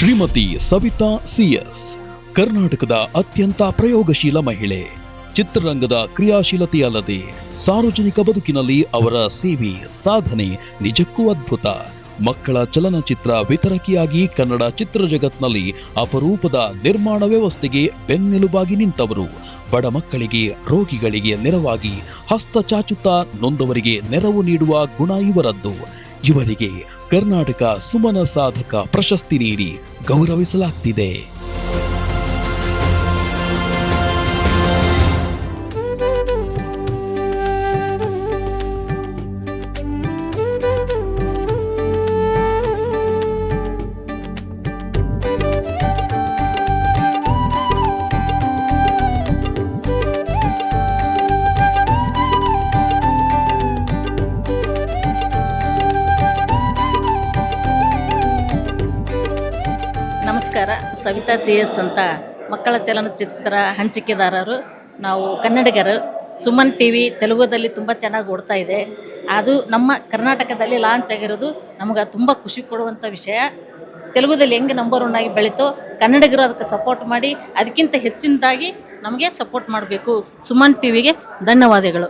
Shrimati Savita CS ಕರ್ನಾಟಕದ ಅತ್ಯಂತ ಪ್ರಯೋಗಶೀಲ ಮಹಿಳೆ. ಚಿತ್ರರಂಗದ ಕ್ರಿಯಾಶೀಲತೆಯಲ್ಲದೆ ಸಾರ್ವಜನಿಕ ಬದುಕಿನಲ್ಲಿ ಅವರ ಸೇವೆ ಸಾಧನೆ ನಿಜಕ್ಕೂ ಅದ್ಭುತ. ಮಕ್ಕಳ ಚಲನಚಿತ್ರ ವಿತರಕಿಯಾಗಿ ಕನ್ನಡ ಚಿತ್ರ ಜಗತ್ನಲ್ಲಿ ಅಪರೂಪದ ನಿರ್ಮಾಣ ವ್ಯವಸ್ಥೆಗೆ ಬೆನ್ನೆಲುಬಾಗಿ ನಿಂತವರು. ಬಡ ಮಕ್ಕಳಿಗೆ, ರೋಗಿಗಳಿಗೆ ನೆರವಾಗಿ ಹಸ್ತ ಚಾಚುತ್ತಾ ನೊಂದವರಿಗೆ ನೆರವು ನೀಡುವ ಗುಣ ಇವರದ್ದು. ಇವರಿಗೆ ಕರ್ನಾಟಕ ಸುಮನ ಸಾಧಕ ಪ್ರಶಸ್ತಿ ನೀಡಿ ಗೌರವಿಸಲಾಗ್ತಿದೆ. ನಮಸ್ಕಾರ. ಸವಿತಾ ಸಿಎಸ್ ಅಂತ ಮಕ್ಕಳ ಚಲನಚಿತ್ರ ಹಂಚಿಕೆದಾರರು ನಾವು, ಕನ್ನಡಿಗರು. ಸುಮನ್ ಟಿವಿ ತೆಲುಗುದಲ್ಲಿ ತುಂಬ ಚೆನ್ನಾಗಿ ಓಡ್ತಾ ಇದೆ. ಅದು ನಮ್ಮ ಕರ್ನಾಟಕದಲ್ಲಿ ಲಾಂಚ್ ಆಗಿರೋದು ನಮಗೆ ತುಂಬ ಖುಷಿ ಕೊಡುವಂಥ ವಿಷಯ. ತೆಲುಗುದಲ್ಲಿ ಹೆಂಗೆ ನಂಬರ್ 1 ಆಗಿ ಬೆಳೀತೋ, ಕನ್ನಡಿಗರು ಅದಕ್ಕೆ ಸಪೋರ್ಟ್ ಮಾಡಿ ಅದಕ್ಕಿಂತ ಹೆಚ್ಚಿನದಾಗಿ ನಮಗೆ ಸಪೋರ್ಟ್ ಮಾಡಬೇಕು. ಸುಮನ್ ಟಿವಿಗೆ ಧನ್ಯವಾದಗಳು.